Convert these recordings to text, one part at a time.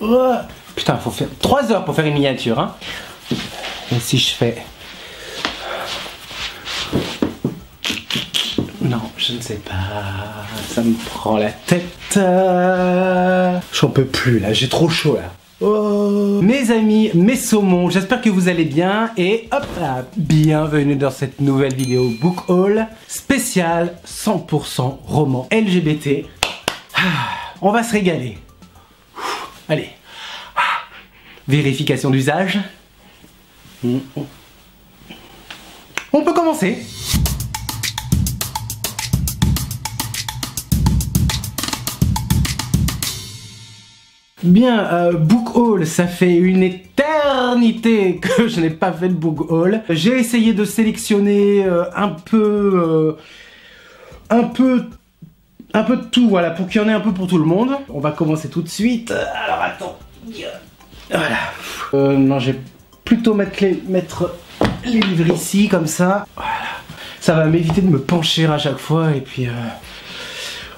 Oh. Putain, faut faire 3 heures pour faire une miniature, hein. Et si je fais... Non, je ne sais pas. Ça me prend la tête. J'en peux plus là, j'ai trop chaud là. Oh. Mes amis, mes saumons, j'espère que vous allez bien et hop là, bienvenue dans cette nouvelle vidéo Book Haul spéciale 100% roman LGBT. On va se régaler. Allez. Vérification d'usage. On peut commencer. Bien, Book Haul, ça fait une éternité que je n'ai pas fait de Book Haul. J'ai essayé de sélectionner un peu de tout, voilà, pour qu'il y en ait un peu pour tout le monde. On va commencer tout de suite. Alors attends, voilà. Non, j'ai plutôt mettre les livres ici, comme ça. Voilà. Ça va m'éviter de me pencher à chaque fois et puis...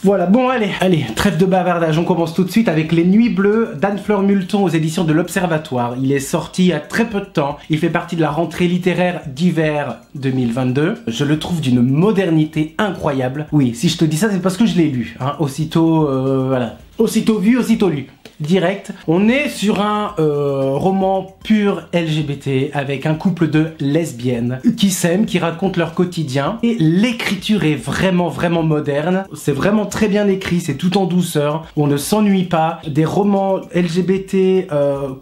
Voilà, bon allez, trêve de bavardage, on commence tout de suite avec Les Nuits Bleues d'Anne-Fleur Multon aux éditions de l'Observatoire. Il est sorti il y a très peu de temps, il fait partie de la rentrée littéraire d'hiver 2022. Je le trouve d'une modernité incroyable. Oui, si je te dis ça, c'est parce que je l'ai lu, hein. Aussitôt, voilà. Aussitôt vu, aussitôt lu. Direct. On est sur un roman pur LGBT avec un couple de lesbiennes qui s'aiment, qui racontent leur quotidien. Et l'écriture est vraiment moderne. C'est vraiment très bien écrit, c'est tout en douceur. On ne s'ennuie pas. Des romans LGBT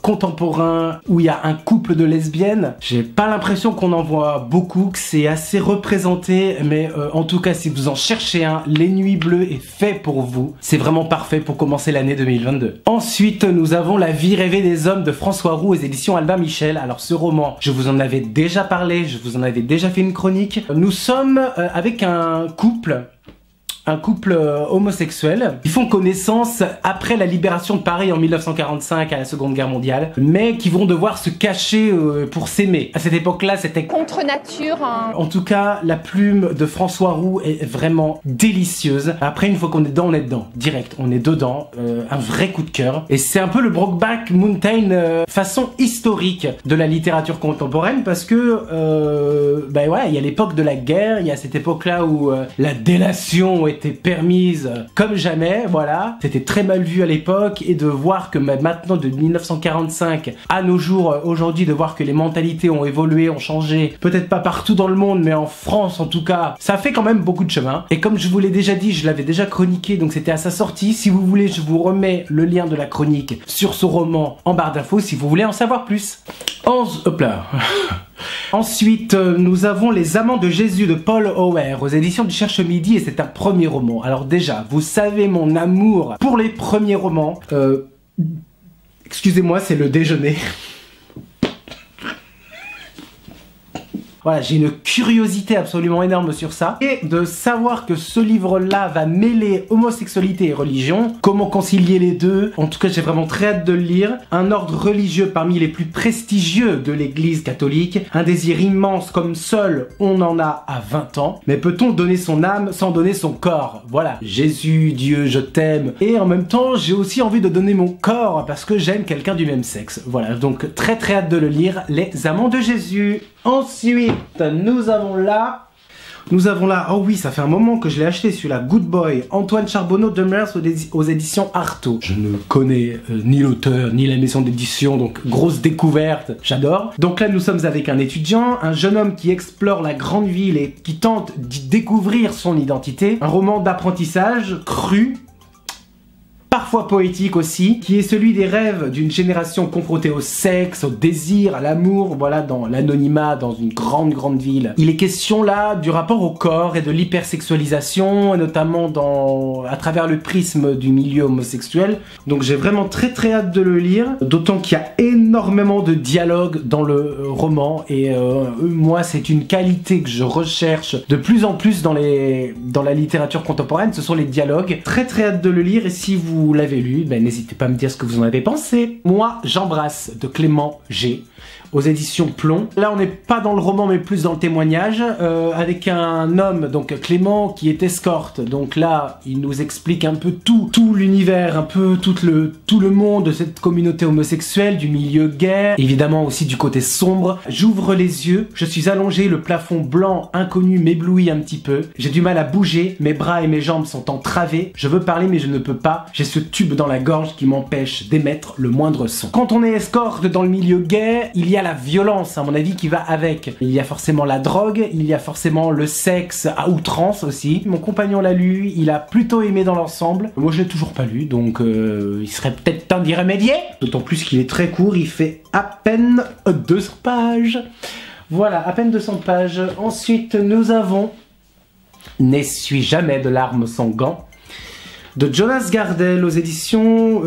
contemporains où il y a un couple de lesbiennes, j'ai pas l'impression qu'on en voit beaucoup, que c'est assez représenté, mais en tout cas si vous en cherchez un, Les Nuits Bleues est fait pour vous. C'est vraiment parfait pour commencer l'année 2022. Ensuite, nous avons La vie rêvée des hommes de François Roux aux éditions Albin Michel. Alors ce roman, je vous en avais déjà parlé, je vous en avais déjà fait une chronique. Nous sommes avec un couple homosexuel. Ils font connaissance après la libération de Paris en 1945 à la Seconde Guerre mondiale, mais qui vont devoir se cacher pour s'aimer. À cette époque-là, c'était contre nature. Hein. En tout cas, la plume de François Roux est vraiment délicieuse. Après, une fois qu'on est dedans, direct, on est dedans, un vrai coup de cœur. Et c'est un peu le Brokeback Mountain façon historique de la littérature contemporaine, parce que, bah ouais, il y a l'époque de la guerre, il y a cette époque-là où la délation était permise comme jamais, voilà. C'était très mal vu à l'époque, et de voir que maintenant, de 1945 à nos jours, aujourd'hui, de voir que les mentalités ont évolué, ont changé, peut-être pas partout dans le monde, mais en France en tout cas, ça fait quand même beaucoup de chemin. Et comme je vous l'ai déjà dit, je l'avais déjà chroniqué, donc c'était à sa sortie. Si vous voulez, je vous remets le lien de la chronique sur ce roman en barre d'infos si vous voulez en savoir plus. Hop là. Ensuite, nous avons Les Amants de Jésus de Paul Auer aux éditions du Cherche Midi, et c'est un premier roman. Alors déjà, vous savez mon amour pour les premiers romans. Excusez-moi, c'est le déjeuner. Voilà, j'ai une curiosité absolument énorme sur ça. Et de savoir que ce livre-là va mêler homosexualité et religion, comment concilier les deux. En tout cas, j'ai vraiment très hâte de le lire. Un ordre religieux parmi les plus prestigieux de l'église catholique. Un désir immense comme seul on en a à 20 ans. Mais peut-on donner son âme sans donner son corps? Voilà. Jésus, Dieu, je t'aime. Et en même temps, j'ai aussi envie de donner mon corps parce que j'aime quelqu'un du même sexe. Voilà, donc très hâte de le lire. Les Amants de Jésus. Ensuite, nous avons là, oh oui, ça fait un moment que je l'ai acheté celui-là, Good Boy, Antoine Charbonneau Demers aux éditions Artaud. Je ne connais ni l'auteur, ni la maison d'édition, donc grosse découverte, j'adore. Donc là, nous sommes avec un étudiant, un jeune homme qui explore la grande ville et qui tente d'y découvrir son identité. Un roman d'apprentissage cru, parfois poétique aussi, qui est celui des rêves d'une génération confrontée au sexe, au désir, à l'amour, voilà, dans l'anonymat, dans une grande ville. Il est question là du rapport au corps et de l'hypersexualisation, notamment à travers le prisme du milieu homosexuel. Donc j'ai vraiment très hâte de le lire, d'autant qu'il y a énormément de dialogue dans le roman, et moi c'est une qualité que je recherche de plus en plus dans la littérature contemporaine, ce sont les dialogues. Très hâte de le lire, et si vous l'avez lu, ben, n'hésitez pas à me dire ce que vous en avez pensé. Moi, J'embrasse de Clément G aux éditions Plomb. Là, on n'est pas dans le roman, mais plus dans le témoignage, avec un homme, donc Clément, qui est escorte. Donc là, il nous explique un peu tout l'univers, un peu tout le monde de cette communauté homosexuelle, du milieu gay, évidemment aussi du côté sombre. J'ouvre les yeux, je suis allongé, le plafond blanc inconnu m'éblouit un petit peu. J'ai du mal à bouger, mes bras et mes jambes sont entravés. Je veux parler mais je ne peux pas. J'ai ce tube dans la gorge qui m'empêche d'émettre le moindre son. Quand on est escorte dans le milieu gay, il y a la violence, à mon avis, qui va avec. Il y a forcément la drogue, il y a forcément le sexe à outrance aussi. Mon compagnon l'a lu, il a plutôt aimé dans l'ensemble. Moi je l'ai toujours pas lu, donc il serait peut-être temps d'y remédier. D'autant plus qu'il est très court, il fait à peine 200 pages. Voilà, à peine 200 pages. Ensuite, nous avons N'essuie jamais de larmes sans gants de Jonas Gardel aux éditions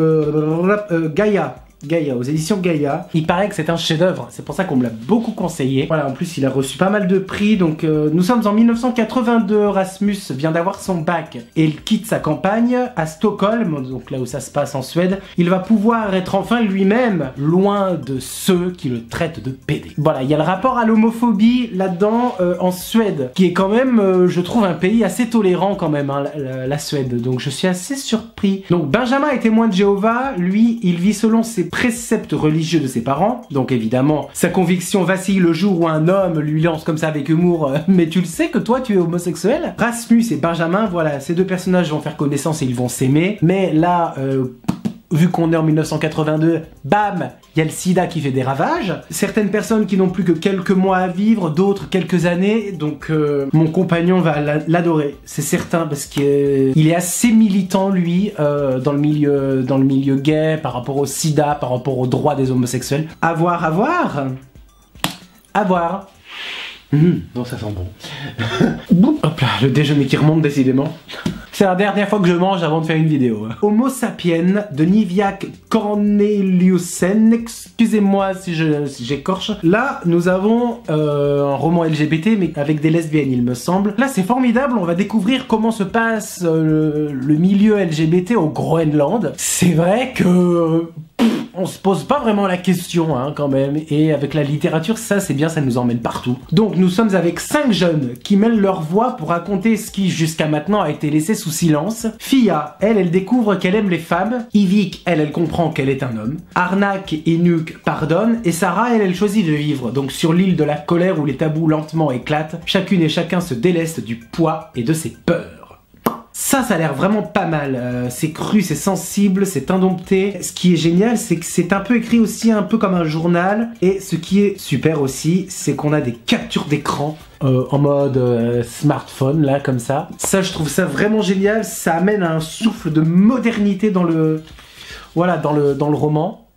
Gaïa, aux éditions Gaïa. Il paraît que c'est un chef-d'œuvre, c'est pour ça qu'on me l'a beaucoup conseillé. Voilà, en plus il a reçu pas mal de prix, donc nous sommes en 1982, Rasmus vient d'avoir son bac et il quitte sa campagne à Stockholm, donc là où ça se passe en Suède. Il va pouvoir être enfin lui-même, loin de ceux qui le traitent de pédé. Voilà, il y a le rapport à l'homophobie là-dedans en Suède, qui est quand même, je trouve, un pays assez tolérant quand même, hein, la Suède, donc je suis assez surpris. Donc Benjamin est témoin de Jéhovah, lui, il vit selon ses préceptes religieux de ses parents, donc évidemment sa conviction vacille le jour où un homme lui lance comme ça avec humour mais tu le sais que toi tu es homosexuel. Rasmus et Benjamin, voilà, ces deux personnages vont faire connaissance et ils vont s'aimer, mais là vu qu'on est en 1982, bam, il y a le sida qui fait des ravages. Certaines personnes qui n'ont plus que quelques mois à vivre, d'autres quelques années, donc mon compagnon va l'adorer, c'est certain, parce qu'il est assez militant, lui, dans le milieu gay, par rapport au sida, par rapport aux droits des homosexuels. À voir, à voir. À voir. Non, ça sent bon. Hop là, le déjeuner qui remonte décidément. C'est la dernière fois que je mange avant de faire une vidéo. Homo sapiens de Niviaq Corneliusen, excusez-moi si j'écorche. Là, nous avons un roman LGBT, mais avec des lesbiennes, il me semble. Là, c'est formidable, on va découvrir comment se passe le milieu LGBT au Groenland. C'est vrai que... on se pose pas vraiment la question, hein, quand même, et avec la littérature, ça c'est bien, ça nous emmène partout. Donc nous sommes avec 5 jeunes qui mêlent leur voix pour raconter ce qui jusqu'à maintenant a été laissé sous silence. Fia, elle découvre qu'elle aime les femmes. Ivik, elle comprend qu'elle est un homme. Arnak et Nuk pardonnent, et Sarah, elle choisit de vivre, donc sur l'île de la colère où les tabous lentement éclatent, chacune et chacun se déleste du poids et de ses peurs. Ça a l'air vraiment pas mal, c'est cru, c'est sensible, c'est indompté. Ce qui est génial, c'est que c'est un peu écrit aussi un peu comme un journal. Et ce qui est super aussi, c'est qu'on a des captures d'écran en mode smartphone, là, comme ça. Ça, je trouve ça vraiment génial, ça amène un souffle de modernité dans le... voilà, dans le roman.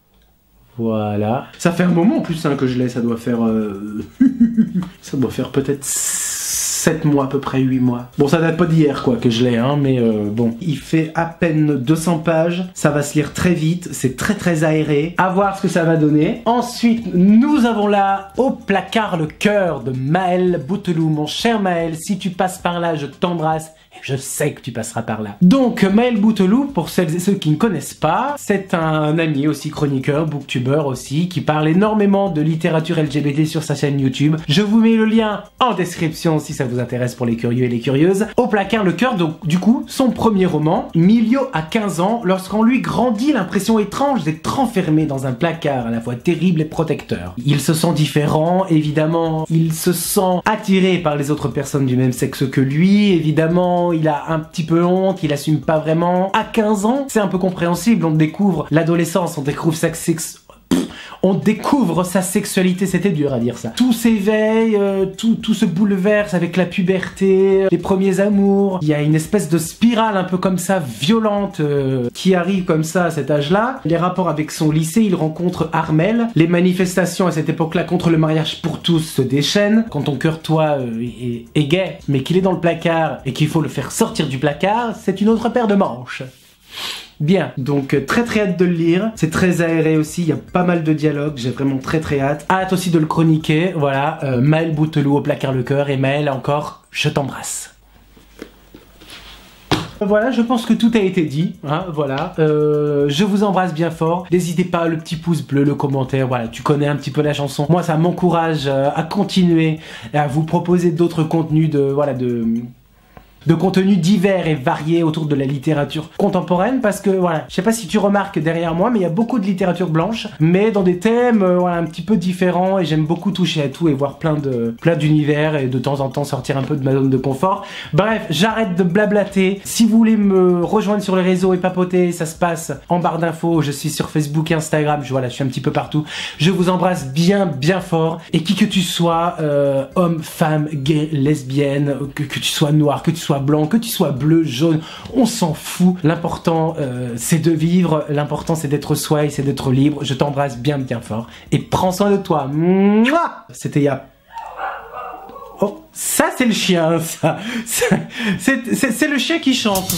Voilà. Ça fait un moment en plus hein, que je l'ai, ça doit faire... ça doit faire peut-être... 7 mois à peu près, 8 mois. Bon, ça date pas d'hier quoi que je l'ai, hein, mais bon. Il fait à peine 200 pages, ça va se lire très vite, c'est très aéré. À voir ce que ça va donner. Ensuite, nous avons là, au placard, le cœur de Maël Bouteloup. Mon cher Maël, si tu passes par là, je t'embrasse. Je sais que tu passeras par là. Donc, Maël Bouteloup, pour celles et ceux qui ne connaissent pas, c'est un ami aussi, chroniqueur, booktuber aussi, qui parle énormément de littérature LGBT sur sa chaîne YouTube. Je vous mets le lien en description si ça vous intéresse pour les curieux et les curieuses. Au placard, le cœur, donc du coup, son premier roman. Milio a 15 ans, lorsqu'en lui grandit l'impression étrange d'être enfermé dans un placard à la fois terrible et protecteur. Il se sent différent, évidemment, il se sent attiré par les autres personnes du même sexe que lui, évidemment, il a un petit peu honte, il assume pas vraiment. À 15 ans, c'est un peu compréhensible, on découvre l'adolescence, on découvre sa sexualité, c'était dur à dire ça. Tout s'éveille, tout se bouleverse avec la puberté, les premiers amours. Il y a une espèce de spirale un peu comme ça, violente, qui arrive comme ça à cet âge-là. Les rapports avec son lycée, il rencontre Armel. Les manifestations à cette époque-là contre le mariage pour tous se déchaînent. Quand ton cœur, toi, est gay, mais qu'il est dans le placard et qu'il faut le faire sortir du placard, c'est une autre paire de manches. Bien, donc très hâte de le lire, c'est très aéré aussi, il y a pas mal de dialogues, j'ai vraiment très hâte. Hâte aussi de le chroniquer, voilà, Maël Bouteloup au placard le cœur, et Maël encore, je t'embrasse. Voilà, je pense que tout a été dit, hein, voilà. Je vous embrasse bien fort. N'hésitez pas, le petit pouce bleu, le commentaire, voilà, tu connais un petit peu la chanson. Moi, ça m'encourage à continuer et à vous proposer d'autres contenus de contenus divers et variés autour de la littérature contemporaine, parce que voilà, je sais pas si tu remarques derrière moi, mais il y a beaucoup de littérature blanche, mais dans des thèmes voilà, un petit peu différents, et j'aime beaucoup toucher à tout et voir plein d'univers et de temps en temps sortir un peu de ma zone de confort. Bref, j'arrête de blablater. Si vous voulez me rejoindre sur les réseaux et papoter, ça se passe en barre d'infos. Je suis sur Facebook et Instagram, voilà, je suis un petit peu partout. Je vous embrasse bien fort, et qui que tu sois, homme, femme, gay, lesbienne, que tu sois noir, que tu sois blanc, que tu sois bleu, jaune, on s'en fout. L'important c'est de vivre, l'important c'est d'être soi et c'est d'être libre. Je t'embrasse bien fort et prends soin de toi. C'était il y a... Oh, ça c'est le chien, ça. C'est le chien qui chante.